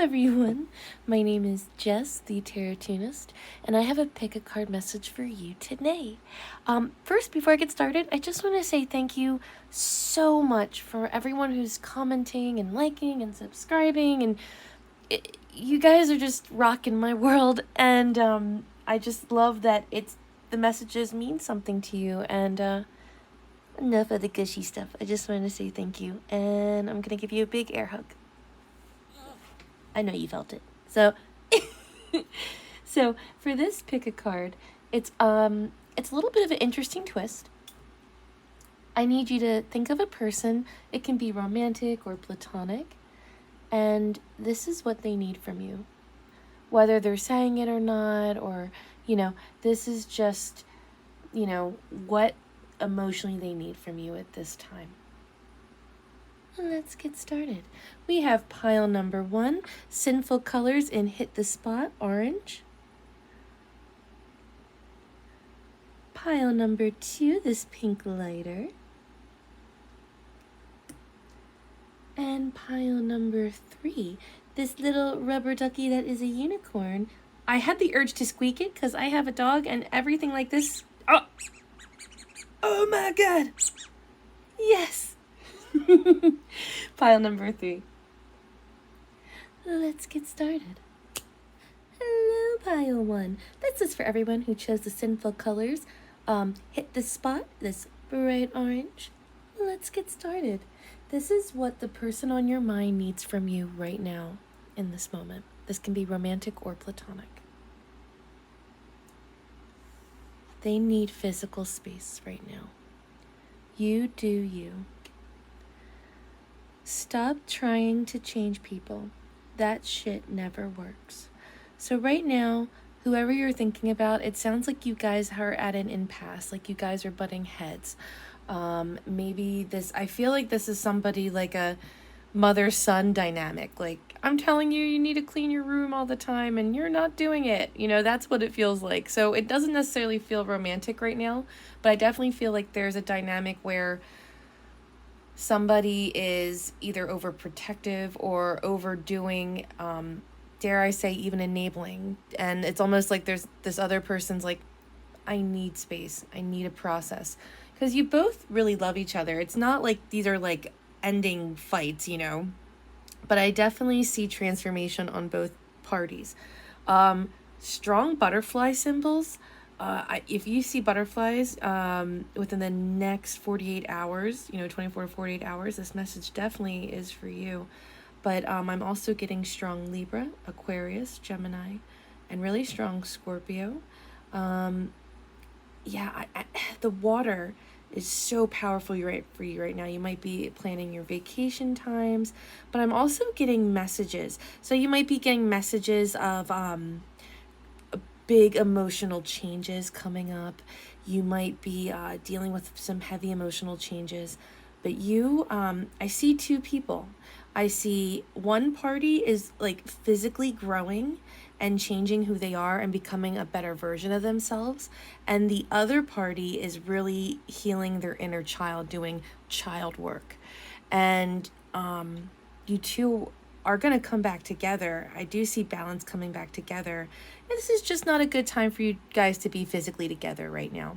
everyone, my name is Jess, the Tarotist, and I have a pick-a-card message for you today. First, before I get started, I just want to say thank you so much for everyone who's commenting and liking and subscribing, and you guys are just rocking my world, and I just love that the messages mean something to you, and enough of the gushy stuff. I just want to say thank you, and I'm going to give you a big air hug. I know you felt it. So, so for this pick a card, it's a little bit of an interesting twist. I need you to think of a person. It can be romantic or platonic, and this is what they need from you. Whether they're saying it or not, or, this is just, what emotionally they need from you at this time. Let's get started. We have pile number 1, Sinful Colors in Hit the Spot, orange. Pile number 2, this pink lighter. And pile number 3, this little rubber ducky that is a unicorn. I had the urge to squeak it because I have a dog and everything like this. Oh my God. Yes. Pile number 3. Let's get started. Hello, pile 1. This is for everyone who chose the Sinful Colors. Hit the Spot, this bright orange. Let's get started. This is what the person on your mind needs from you right now in this moment. This can be romantic or platonic. They need physical space right now. You do you. Stop trying to change people. That shit never works. So right now, whoever you're thinking about, it sounds like you guys are at an impasse, like you guys are butting heads. I feel like this is somebody like a mother-son dynamic. Like, I'm telling you, you need to clean your room all the time and you're not doing it. That's what it feels like. So it doesn't necessarily feel romantic right now, but I definitely feel like there's a dynamic where somebody is either overprotective or overdoing, dare I say, even enabling. And it's almost like there's this other person's like, I need space. I need a process. Because you both really love each other. It's not like these are like ending fights, But I definitely see transformation on both parties. Strong butterfly symbols. If you see butterflies within the next 48 hours, 24 to 48 hours, this message definitely is for you. But I'm also getting strong Libra, Aquarius, Gemini, and really strong Scorpio. The water is so powerful for you right now. You might be planning your vacation times, but I'm also getting messages. So you might be getting messages of big emotional changes coming up. You might be dealing with some heavy emotional changes, but I see 2 people. I see one party is like physically growing and changing who they are and becoming a better version of themselves, and the other party is really healing their inner child, doing child work. And you two are going to come back together. I do see balance coming back together. And this is just not a good time for you guys to be physically together right now.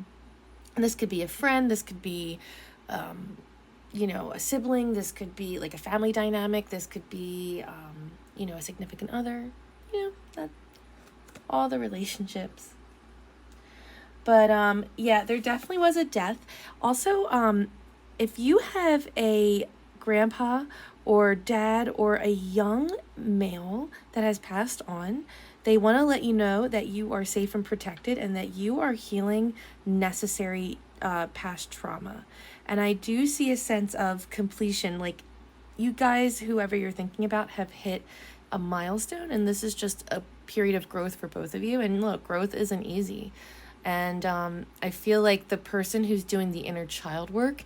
And this could be a friend. This could be, a sibling. This could be like a family dynamic. This could be, a significant other. That all the relationships. But, there definitely was a death. Also, if you have a grandpa or dad or a young male that has passed on, they want to let you know that you are safe and protected and that you are healing necessary past trauma. And I do see a sense of completion, like you guys, whoever you're thinking about, have hit a milestone, and this is just a period of growth for both of you. And look, growth isn't easy. And I feel like the person who's doing the inner child work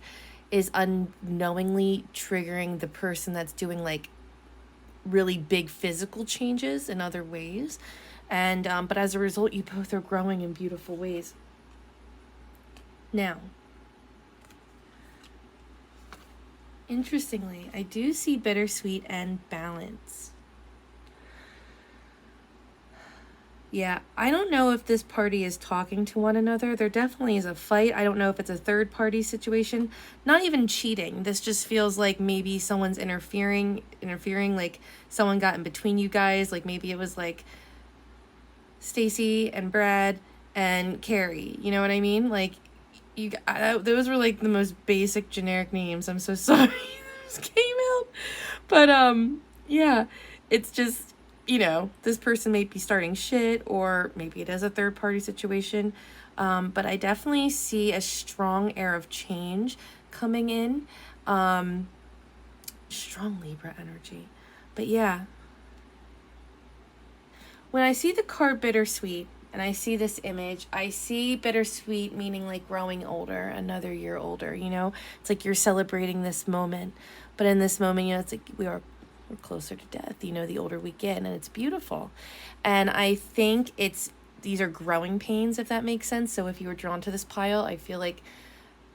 is unknowingly triggering the person that's doing like really big physical changes in other ways. And but as a result, you both are growing in beautiful ways. Now, interestingly, I do see bittersweet and balance. Yeah, I don't know if this party is talking to one another. There definitely is a fight. I don't know if it's a third party situation. Not even cheating. This just feels like maybe someone's interfering, like someone got in between you guys. Like maybe it was like Stacy and Brad and Carrie. You know what I mean? Like those were like the most basic generic names. I'm so sorry those came out. But yeah, it's just, this person may be starting shit, or maybe it is a third party situation. But I definitely see a strong air of change coming in. Strong Libra energy. But yeah, when I see the card bittersweet and I see this image, I see bittersweet meaning like growing older, another year older, It's like you're celebrating this moment. But in this moment, it's like we're closer to death, the older we get, and it's beautiful. And I think these are growing pains, if that makes sense. So if you were drawn to this pile, I feel like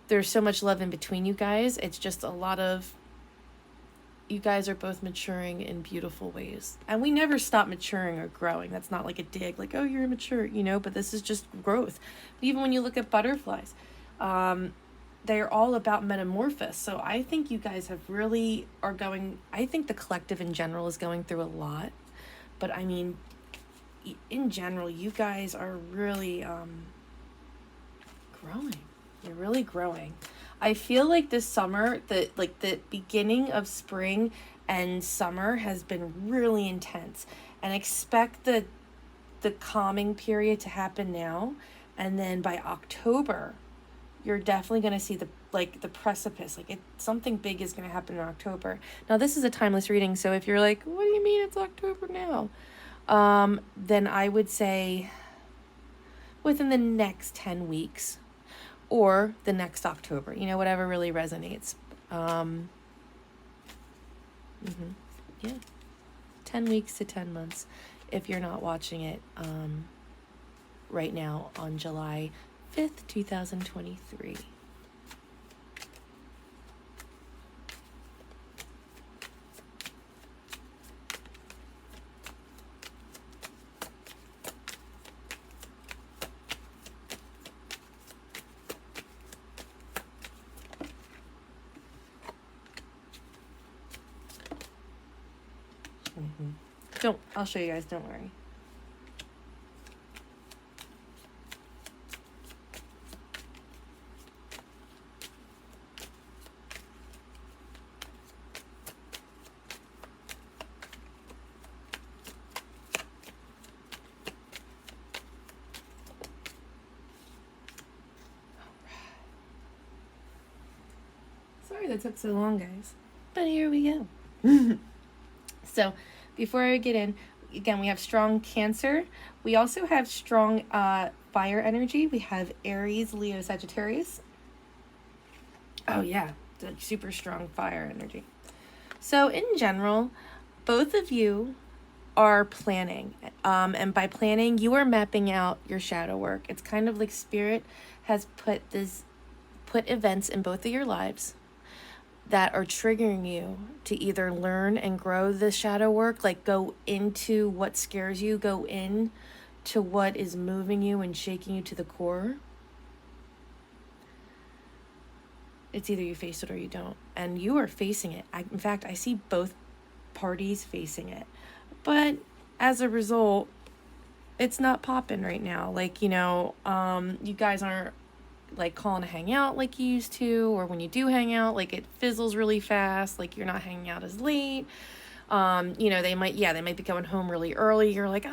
there's so much love in between you guys. It's just a lot of, you guys are both maturing in beautiful ways. And we never stop maturing or growing. That's not like a dig, like, oh, you're immature, but this is just growth. But even when you look at butterflies, they're all about metamorphosis. So I think you guys I think the collective in general is going through a lot. But I mean, in general, you guys are really growing. You're really growing. I feel like this summer, the beginning of spring and summer has been really intense, and expect the calming period to happen now, and then by October, you're definitely going to see the precipice. Something big is going to happen in October. Now, this is a timeless reading, so if you're like, what do you mean it's October now? Then I would say within the next 10 weeks. Or the next October, whatever really resonates. Yeah, 10 weeks to 10 months if you're not watching it right now on July 5th, 2023. I'll show you guys, don't worry. Sorry that took so long, guys. But here we go. So, before I get in, again, we have strong Cancer. We also have strong fire energy. We have Aries, Leo, Sagittarius. Oh, yeah. Super strong fire energy. So, in general, both of you are planning. And by planning, you are mapping out your shadow work. It's kind of like Spirit has put events in both of your lives that are triggering you to either learn and grow the shadow work, like go into what scares you, go in to what is moving you and shaking you to the core. It's either you face it or you don't. And you are facing it. In fact, I see both parties facing it. But as a result, it's not popping right now. You guys aren't calling to hang out like you used to, or when you do hang out, it fizzles really fast, you're not hanging out as late. They might be going home really early. You're like,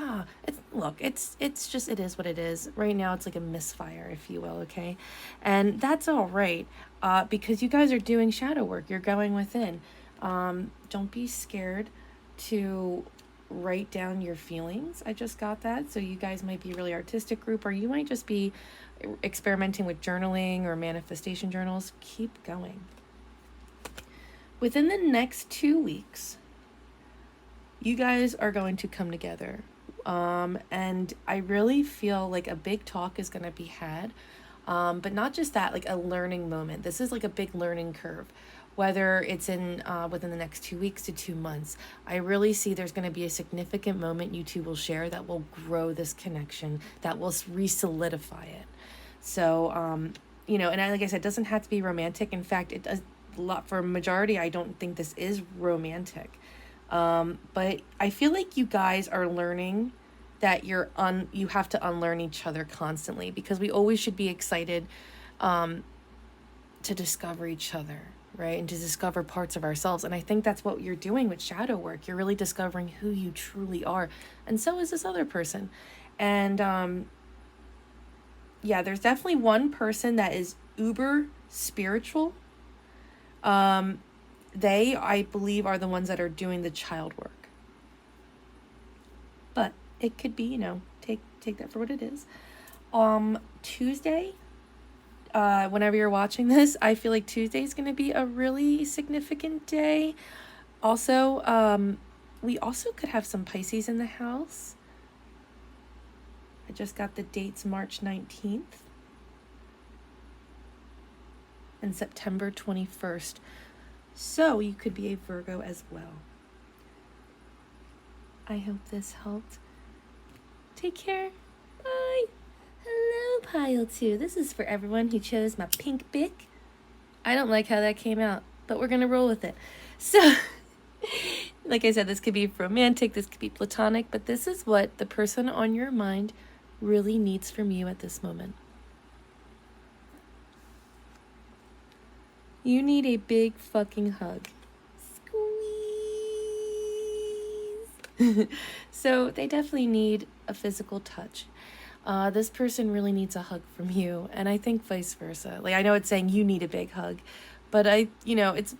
it's just, it is what it is. Right now, it's like a misfire, if you will, okay? And that's all right, because you guys are doing shadow work. You're going within. Don't be scared to write down your feelings. I just got that. So you guys might be a really artistic group, or you might just be experimenting with journaling or manifestation journals. Keep going. Within the next 2 weeks, you guys are going to come together. And I really feel like a big talk is going to be had. But not just that, a learning moment. This is a big learning curve whether it's in within the next 2 weeks to 2 months. I really see there's going to be a significant moment you two will share that will grow this connection, that will re-solidify it. So, you know, and like I said, it doesn't have to be romantic. In fact, it does a lot for a majority. I don't think this is romantic. But I feel like you guys are learning that you have to unlearn each other constantly, because we always should be excited to discover each other, right? And to discover parts of ourselves. And I think that's what you're doing with shadow work. You're really discovering who you truly are. And so is this other person. And yeah, there's definitely one person that is uber spiritual. They, I believe, are the ones that are doing the child work. But it could be, you know, take that for what it is. Tuesday, whenever you're watching this, I feel like Tuesday is going to be a really significant day. Also, we also could have some Pisces in the house. I just got the dates, March 19th and September 21st. So you could be a Virgo as well. I hope this helped. Take care. Bye. Hello, Pile 2. This is for everyone who chose my pink Bic. I don't like how that came out, but we're going to roll with it. So, like I said, this could be romantic, this could be platonic, but this is what the person on your mind really needs from you at this moment. You need a big fucking hug. Squeeze. So they definitely need a physical touch. This person really needs a hug from you, and I think vice versa. Like, I know it's saying you need a big hug, but it's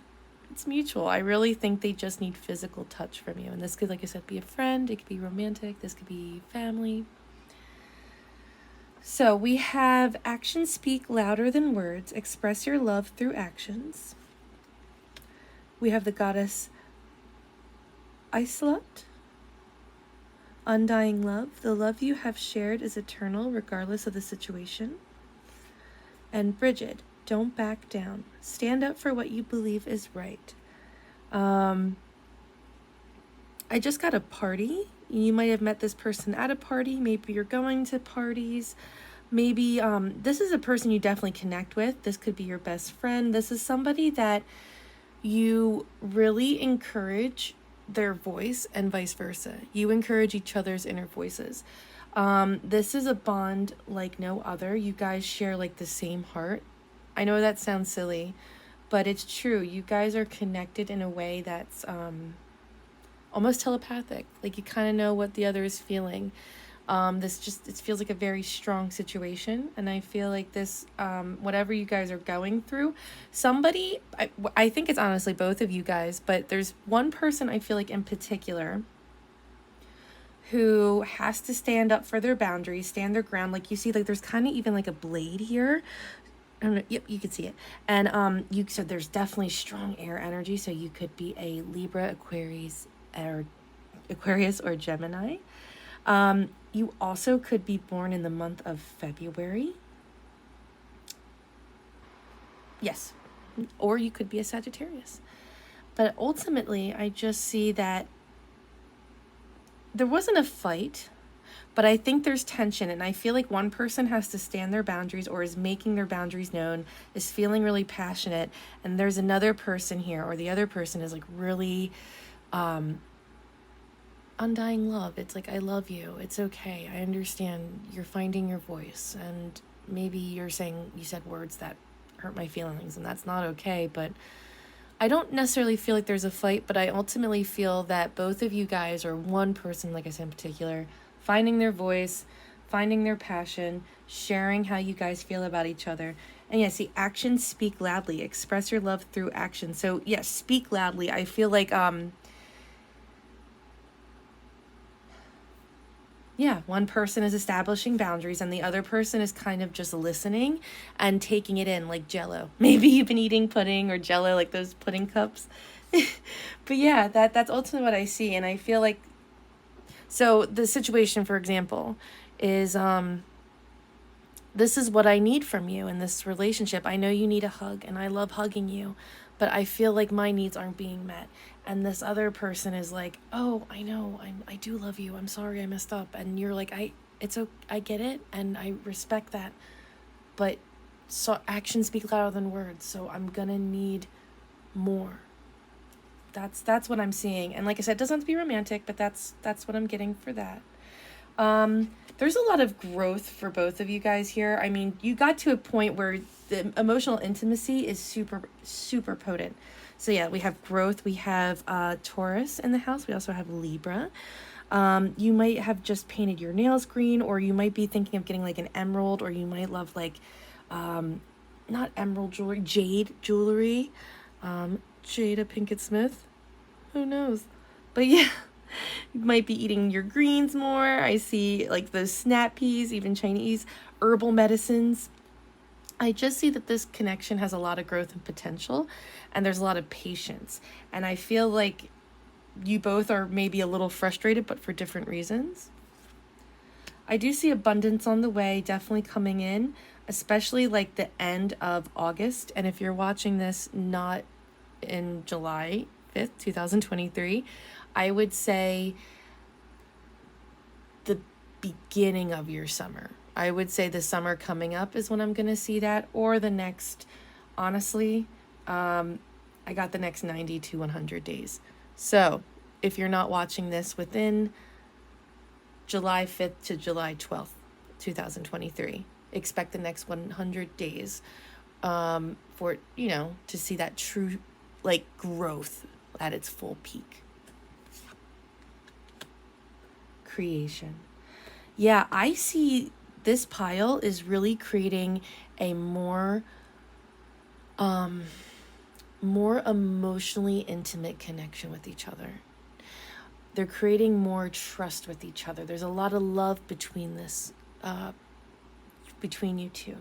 mutual. I really think they just need physical touch from you. And this could, like I said, be a friend, it could be romantic, this could be family. So we have actions speak louder than words. Express your love through actions. We have the goddess Isolde. Undying love. The love you have shared is eternal regardless of the situation. And Bridget. Don't back down. Stand up for what you believe is right. I just got a party. You might have met this person at a party. Maybe you're going to parties. Maybe this is a person you definitely connect with. This could be your best friend. This is somebody that you really encourage their voice, and vice versa. You encourage each other's inner voices. This is a bond like no other. You guys share like the same heart. I know that sounds silly, but it's true. You guys are connected in a way that's almost telepathic. Like, you kind of know what the other is feeling. It feels like a very strong situation, and I feel like this, whatever you guys are going through, somebody, I think it's honestly both of you guys, but there's one person I feel like in particular who has to stand up for their boundaries, stand their ground. Like, you see, like, there's kind of even like a blade here. I don't know, yep, you can see it. And so there's definitely strong air energy, so you could be a Libra, Aquarius, or Gemini. You also could be born in the month of February. Yes. Or you could be a Sagittarius. But ultimately, I just see that there wasn't a fight, but I think there's tension. And I feel like one person has to stand their boundaries, or is making their boundaries known, is feeling really passionate. And there's another person here, or the other person is like really undying love. It's like, I love you. It's okay. I understand. You're finding your voice. And maybe you said words that hurt my feelings, and that's not okay. But I don't necessarily feel like there's a fight, but I ultimately feel that both of you guys, or one person, like I said in particular, finding their voice, finding their passion, sharing how you guys feel about each other. And yes, the actions speak loudly. Express your love through action. So yes, speak loudly. I feel like, one person is establishing boundaries and the other person is kind of just listening and taking it in like Jell-O. Maybe you've been eating pudding or Jell-O, like those pudding cups. But yeah, that's ultimately what I see. And I feel like, so the situation, for example, is this is what I need from you in this relationship. I know you need a hug, and I love hugging you, but I feel like my needs aren't being met. And this other person is like, oh, I know, I do love you. I'm sorry I messed up. And you're like, I get it. And I respect that. But so actions speak louder than words. So I'm going to need more. That's what I'm seeing. And like I said, it doesn't have to be romantic, but that's what I'm getting for that. There's a lot of growth for both of you guys here. I mean, you got to a point where the emotional intimacy is super, super potent. So yeah, we have growth. We have Taurus in the house. We also have Libra. You might have just painted your nails green, or you might be thinking of getting like an emerald, or you might love like, not emerald jewelry, jade jewelry. Jada Pinkett Smith. Who knows? But yeah, you might be eating your greens more. I see like those snap peas, even Chinese herbal medicines. I just see that this connection has a lot of growth and potential, and there's a lot of patience. And I feel like you both are maybe a little frustrated, but for different reasons. I do see abundance on the way, definitely coming in, especially like the end of August. And if you're watching this not in July 5th, 2023, I would say the beginning of your summer. I would say the summer coming up is when I'm going to see that, or the next, honestly, I got the next 90 to 100 days. So if you're not watching this within July 5th to July 12th, 2023, expect the next 100 days for, to see that true like growth at its full peak. Creation. Yeah, I see this pile is really creating a more emotionally intimate connection with each other. They're creating more trust with each other. There's a lot of love between you two.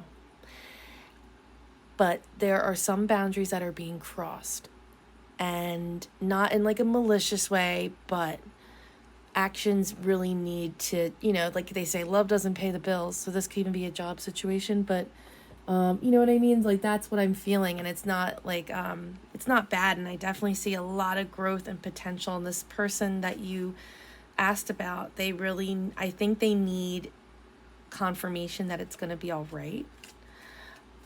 But there are some boundaries that are being crossed, and not in like a malicious way, but actions really need to, like they say, love doesn't pay the bills. So this could even be a job situation, but you know what I mean? Like that's what I'm feeling. And it's not like, it's not bad. And I definitely see a lot of growth and potential in this person that you asked about. I think they need confirmation that it's going to be all right.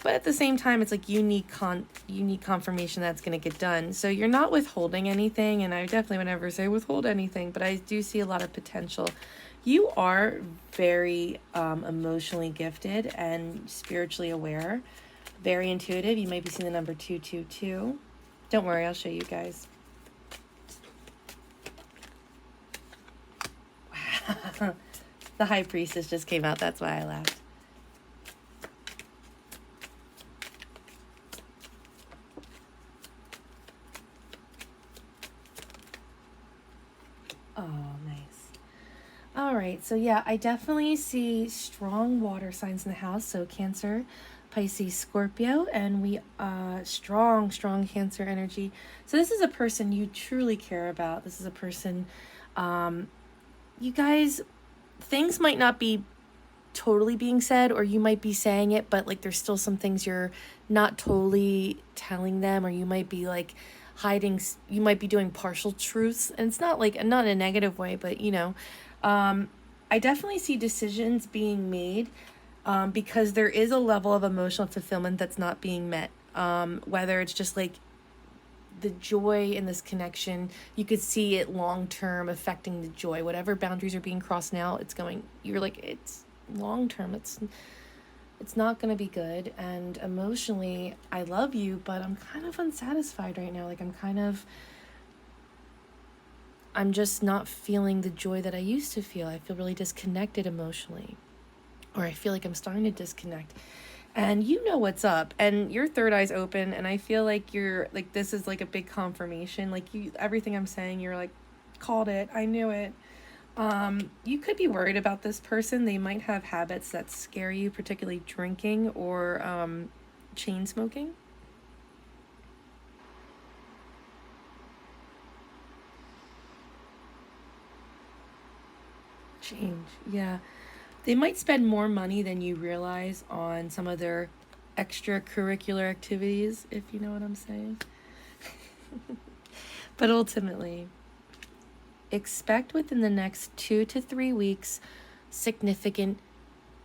But at the same time, it's like you need confirmation that's going to get done. So you're not withholding anything, and I definitely would never say withhold anything, but I do see a lot of potential. You are very emotionally gifted and spiritually aware, very intuitive. You might be seeing the number 222. Don't worry, I'll show you guys. Wow. The High Priestess just came out. That's why I laughed. Oh, nice. All right. So yeah, I definitely see strong water signs in the house. So Cancer, Pisces, Scorpio, and we strong Cancer energy. So this is a person you truly care about. This is a person, you guys, things might not be totally being said, or you might be saying it, but like there's still some things you're not totally telling them, or you might be like hiding, you might be doing partial truths, and it's not like, not in a negative way, but I definitely see decisions being made because there is a level of emotional fulfillment that's not being met, whether it's just like the joy in this connection, you could see it long term affecting the joy, whatever boundaries are being crossed now, you're like, it's long term, it's not going to be good. And emotionally, I love you, but I'm kind of unsatisfied right now. Like I'm just not feeling the joy that I used to feel. I feel really disconnected emotionally, or I feel like I'm starting to disconnect. And you know what's up, and your third eye's open, and I feel like you're like, this is like a big confirmation. Like everything I'm saying, you're like, called it, I knew it. You could be worried about this person. They might have habits that scare you, particularly drinking or chain smoking. Change, yeah. They might spend more money than you realize on some of their extracurricular activities, if you know what I'm saying. But ultimately, expect within the next 2 to 3 weeks significant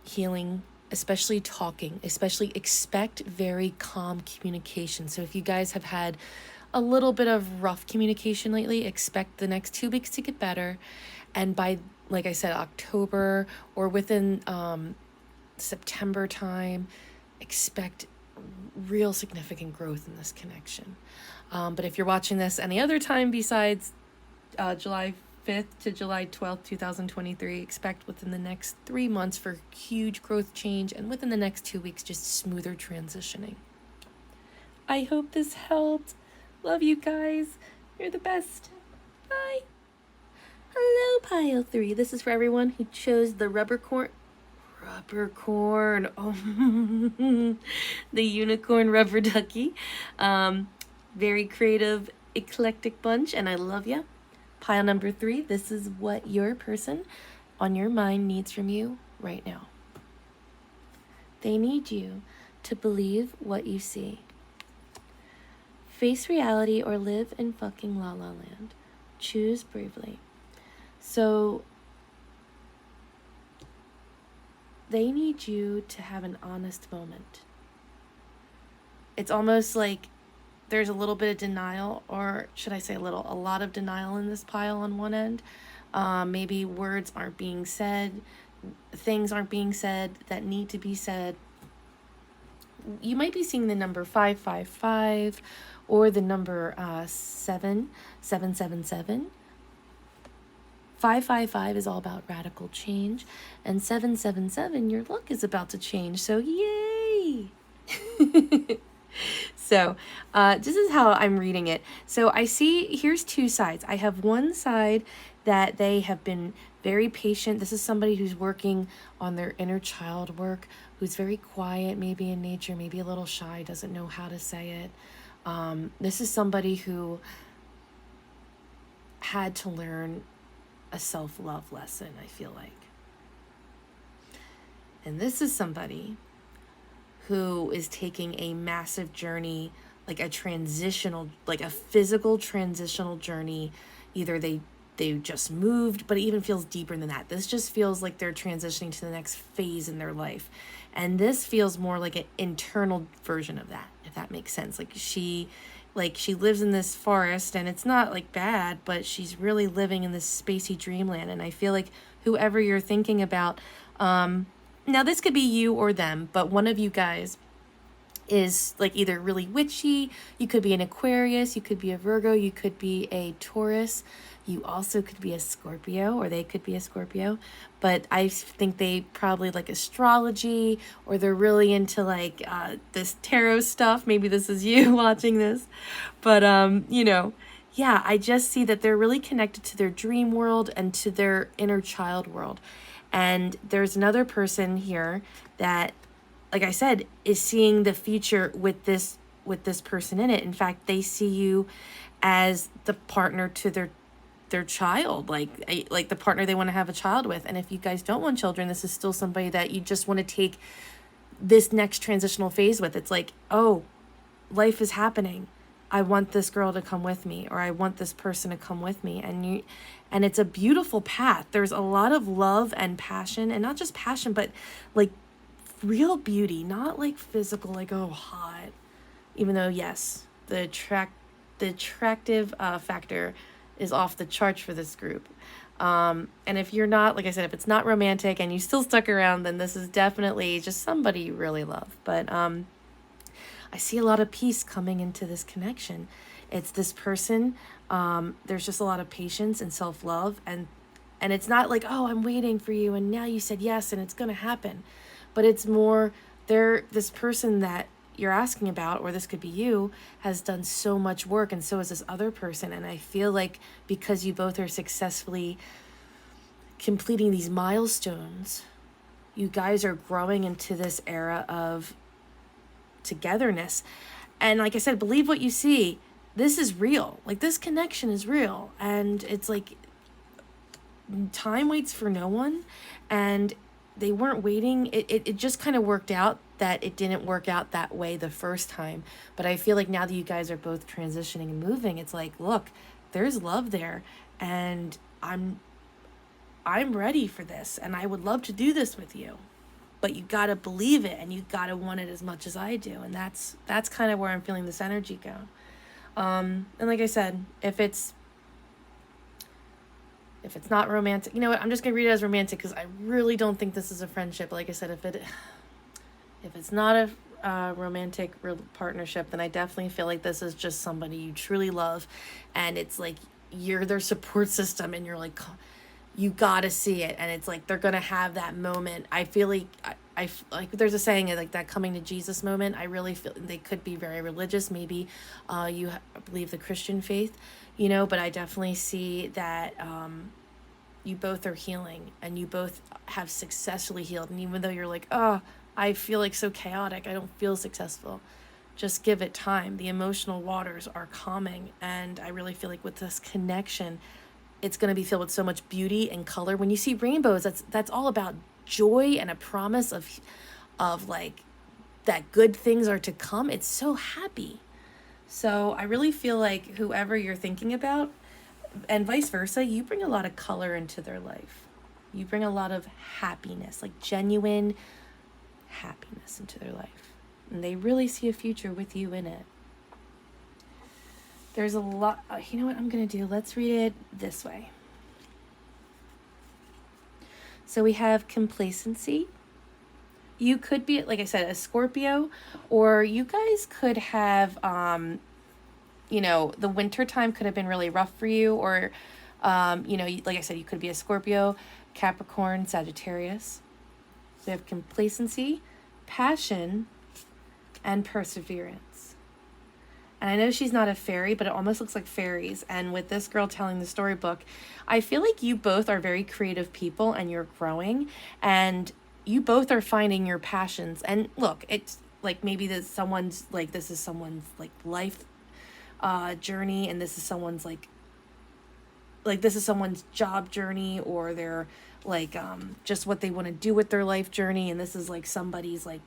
healing, especially talking, especially expect very calm communication. So if you guys have had a little bit of rough communication lately, expect the next 2 weeks to get better. And by, like I said, October or within September time, expect real significant growth in this connection. But if you're watching this any other time besides July 5th to July 12th, 2023, expect within the next 3 months for huge growth change, and within the next 2 weeks, just smoother transitioning. I hope this helped. Love you guys. You're the best. Bye. Hello, Pile 3. This is for everyone who chose the Rubbercorn. Oh, the unicorn rubber ducky. Very creative, eclectic bunch, and I love ya. Pile number 3, this is what your person on your mind needs from you right now. They need you to believe what you see. Face reality or live in fucking la la land. Choose bravely. So they need you to have an honest moment. It's almost like there's a little bit of denial, or should I say a lot of denial in this pile on one end. Maybe words aren't being said, things aren't being said that need to be said. You might be seeing the number 555 or the number 7777. 555 is all about radical change, and 777, your luck is about to change, so yay! So this is how I'm reading it. So I see, here's 2 sides. I have one side that they have been very patient. This is somebody who's working on their inner child work, who's very quiet, maybe in nature, maybe a little shy, doesn't know how to say it. This is somebody who had to learn a self-love lesson, I feel like. And this is somebody who is taking a massive journey, like a transitional, like a physical transitional journey. Either they just moved, but it even feels deeper than that. This just feels like they're transitioning to the next phase in their life. And this feels more like an internal version of that, if that makes sense. Like she lives in this forest, and it's not like bad, but she's really living in this spacey dreamland. And I feel like whoever you're thinking about, now this could be you or them, but one of you guys is like either really witchy. You could be an Aquarius, you could be a Virgo, you could be a Taurus, you also could be a Scorpio, or they could be a Scorpio. But I think they probably like astrology, or they're really into like this tarot stuff. Maybe this is you watching this, but yeah, I just see that they're really connected to their dream world and to their inner child world. And there's another person here that, like I said, is seeing the future with this person in it. In fact, they see you as the partner to their child, like the partner they want to have a child with. And if you guys don't want children, this is still somebody that you just want to take this next transitional phase with. It's like, oh, life is happening. I want this girl to come with me, or I want this person to come with me. And it's a beautiful path. There's a lot of love and passion, and not just passion, but like real beauty, not like physical, like, oh, hot. Even though, yes, the attractive factor is off the charts for this group. And if you're not, like I said, if it's not romantic and you still stuck around, then this is definitely just somebody you really love. But I see a lot of peace coming into this connection. It's this person, there's just a lot of patience and self-love, and it's not like, oh, I'm waiting for you and now you said yes and it's gonna happen. But it's more, this person that you're asking about, or this could be you, has done so much work, and so is this other person. And I feel like because you both are successfully completing these milestones, you guys are growing into this era of togetherness. And like I said, believe what you see. This is real. Like, this connection is real. And it's like, time waits for no one. And they weren't waiting. It just kind of worked out that it didn't work out that way the first time. But I feel like now that you guys are both transitioning and moving, it's like, look, there's love there, and I'm ready for this, and I would love to do this with you. But you got to believe it, and you got to want it as much as I do. And that's kind of where I'm feeling this energy go. And like I said, if it's not romantic, you know what, I'm just going to read it as romantic, because I really don't think this is a friendship. Like I said, if it's not a romantic partnership, then I definitely feel like this is just somebody you truly love, and it's like you're their support system, and you're like, you gotta see it, and it's like they're gonna have that moment. I feel like I like there's a saying like that coming to Jesus moment. I really feel they could be very religious. Maybe you believe the Christian faith, you know, but I definitely see that you both are healing, and you both have successfully healed. And even though you're like, oh, I feel like so chaotic, I don't feel successful, just give it time. The emotional waters are calming, and I really feel like with this connection, it's going to be filled with so much beauty and color. When you see rainbows, that's all about joy and a promise of like that good things are to come. It's so happy. So I really feel like whoever you're thinking about, and vice versa, you bring a lot of color into their life. You bring a lot of happiness, like genuine happiness into their life. And they really see a future with you in it. There's a lot, you know what I'm going to do? Let's read it this way. So we have complacency. You could be, like I said, a Scorpio, or you guys could have, you know, the winter time could have been really rough for you, or, you know, like I said, you could be a Scorpio, Capricorn, Sagittarius. We have complacency, passion, and perseverance. And I know she's not a fairy, but it almost looks like fairies. And with this girl telling the storybook, I feel like you both are very creative people, and you're growing, and you both are finding your passions. And look, it's like maybe this is someone's life journey, and this is someone's like this is someone's job journey, or their like just what they want to do with their life journey, and this is like somebody's like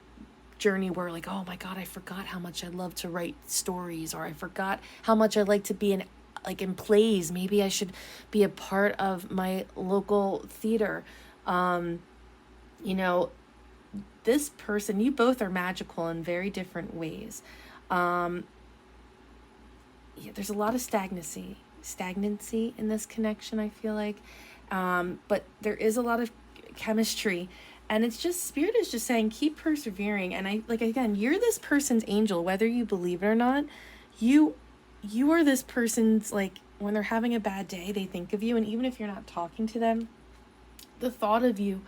journey where like, oh my god, I forgot how much I love to write stories, or I forgot how much I like to be in plays. Maybe I should be a part of my local theater. You know, this person, you both are magical in very different ways. Yeah, there's a lot of stagnancy in this connection, I feel like, but there is a lot of chemistry. And it's just, Spirit is just saying, keep persevering. And I, like, again, you're this person's angel, whether you believe it or not. You are this person's, like, when they're having a bad day, they think of you. And even if you're not talking to them, the thought of you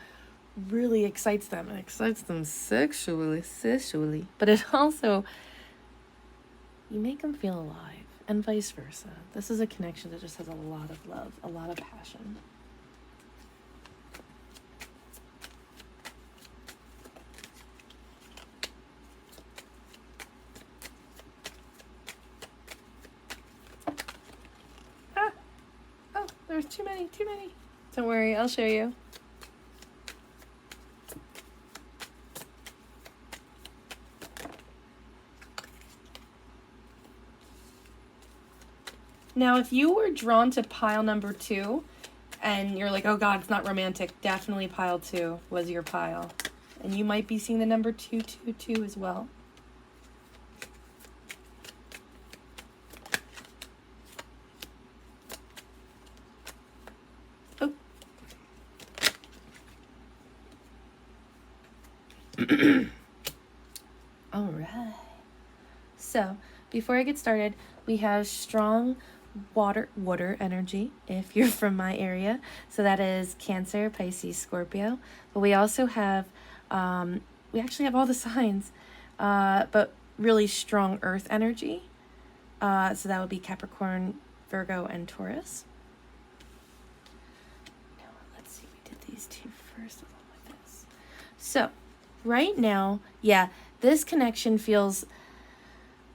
really excites them. It excites them sexually. But it also, you make them feel alive, and vice versa. This is a connection that just has a lot of love, a lot of passion. There's too many. Don't worry, I'll show you. Now, if you were drawn to pile number 2, and you're like, oh god, it's not romantic, definitely pile 2 was your pile. And you might be seeing the number 222 as well. All right. So, before I get started, we have strong water energy if you're from my area. So that is Cancer, Pisces, Scorpio. But we also have, we actually have all the signs, but really strong earth energy. So that would be Capricorn, Virgo, and Taurus. Now, let's see, we did these two first along with this. So, right now, yeah, this connection feels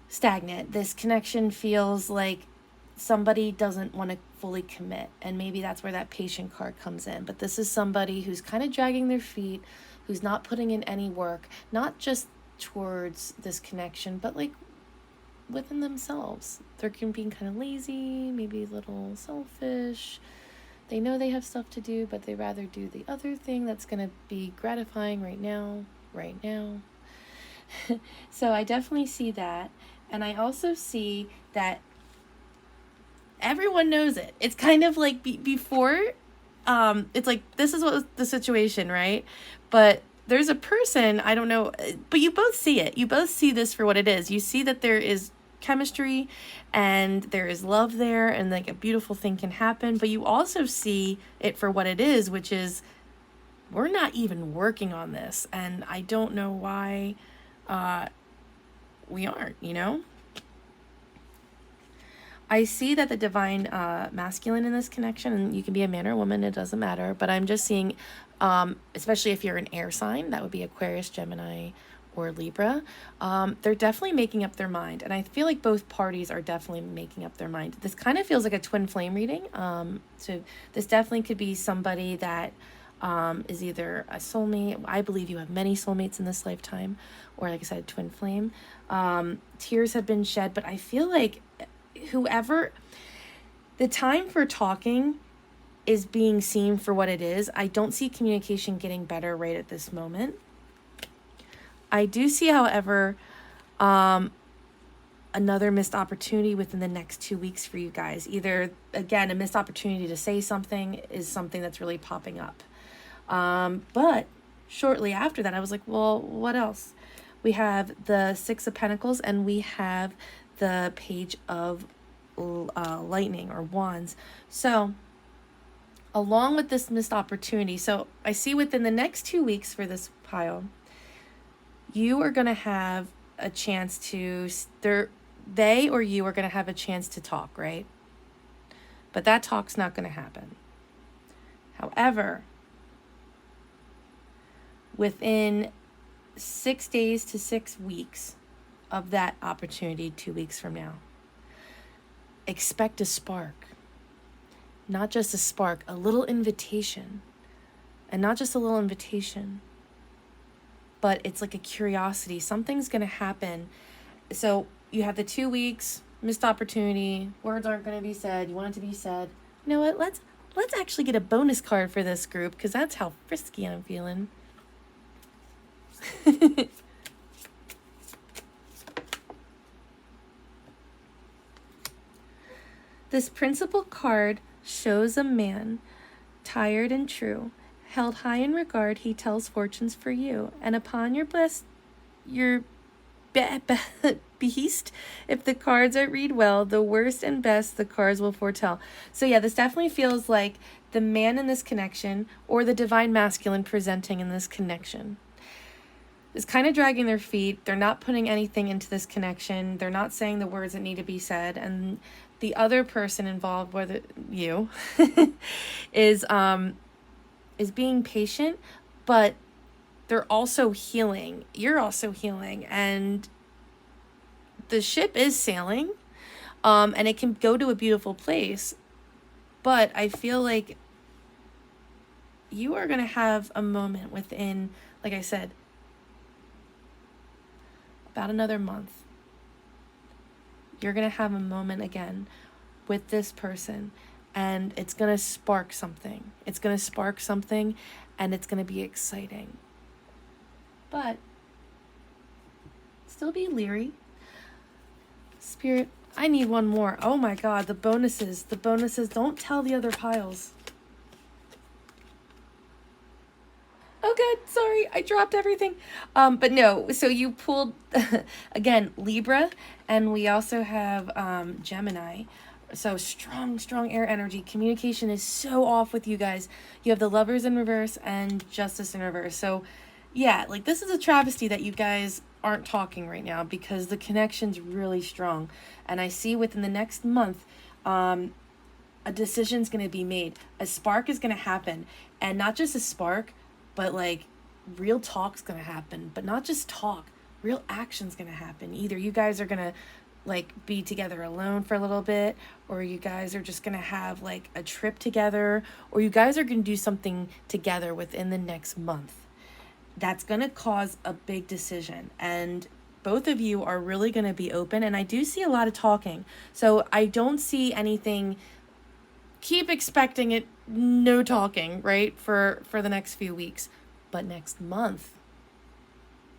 stagnant. This connection feels like somebody doesn't want to fully commit, and maybe that's where that patient card comes in. But this is somebody who's kind of dragging their feet, who's not putting in any work, not just towards this connection, but like within themselves. They're being kind of lazy, maybe a little selfish. They know they have stuff to do, but they rather do the other thing that's going to be gratifying right now. So I definitely see that. And I also see that everyone knows it. It's kind of like before, it's like, this is what was the situation, right? But there's a person, I don't know, but you both see it. You both see this for what it is. You see that there is chemistry and there is love there, and like a beautiful thing can happen, but you also see it for what it is, which is, we're not even working on this, and I don't know why we aren't, you know? I see that the divine masculine in this connection, and you can be a man or a woman, it doesn't matter, but I'm just seeing, especially if you're an air sign, that would be Aquarius, Gemini, or Libra, they're definitely making up their mind. And I feel like both parties are definitely making up their mind. This kind of feels like a twin flame reading. So this definitely could be somebody that is either a soulmate. I believe you have many soulmates in this lifetime, or like I said, twin flame. Tears have been shed, but I feel like whoever, the time for talking is being seen for what it is. I don't see communication getting better right at this moment. I do see, however, another missed opportunity within the next 2 weeks for you guys. Either, again, a missed opportunity to say something is something that's really popping up. But shortly after that, I was like, well, what else? We have the Six of Pentacles, and we have the Page of Lightning or Wands. So along with this missed opportunity, so I see within the next 2 weeks for this pile, you are going to have a chance to, they or you are going to have a chance to talk, right? But that talk's not going to happen. However, within 6 days to 6 weeks of that opportunity, 2 weeks from now, expect a spark. Not just a spark, a little invitation. And not just a little invitation, but it's like a curiosity. Something's going to happen. So you have the 2 weeks, missed opportunity, words aren't going to be said, you want it to be said. You know what, let's actually get a bonus card for this group, because that's how frisky I'm feeling. This principal card shows a man, tired and true, held high in regard, he tells fortunes for you, and upon your beast, if the cards are read well, the worst and best the cards will foretell. So yeah, this definitely feels like the man in this connection, or the divine masculine presenting in this connection, is kind of dragging their feet. They're not putting anything into this connection. They're not saying the words that need to be said. And the other person involved, whether you, is being patient, but they're also healing. You're also healing, and the ship is sailing, and it can go to a beautiful place. But I feel like you are going to have a moment within, like I said, about another month. You're going to have a moment again with this person, and it's going to spark something. It's going to spark something, and it's going to be exciting. But still be leery. Spirit, I need one more. Oh my God, the bonuses. The bonuses. Don't tell the other piles. Oh, good. Sorry, I dropped everything. But no, so you pulled, again, Libra, and we also have Gemini. So strong air energy. Communication is so off with you guys. You have the Lovers in reverse and Justice in reverse. So yeah, like this is a travesty that you guys aren't talking right now, because the connection's really strong. And I see within the next month, a decision's going to be made. A spark is going to happen. And not just a spark, but like real talk's going to happen. But not just talk, real action's going to happen. Either you guys are going to like be together alone for a little bit, or you guys are just going to have like a trip together, or you guys are going to do something together within the next month. That's going to cause a big decision, and both of you are really going to be open, and I do see a lot of talking. So I don't see anything. Keep expecting it, no talking, right? For the next few weeks. But next month,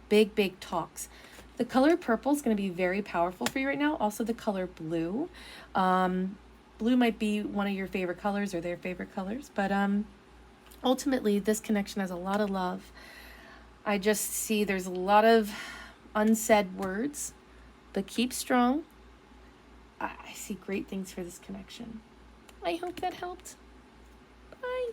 big talks. The color purple is going to be very powerful for you right now. Also the color blue. Blue might be one of your favorite colors or their favorite colors, but ultimately this connection has a lot of love. I just see there's a lot of unsaid words, but keep strong. I see great things for this connection. I hope that helped. Bye.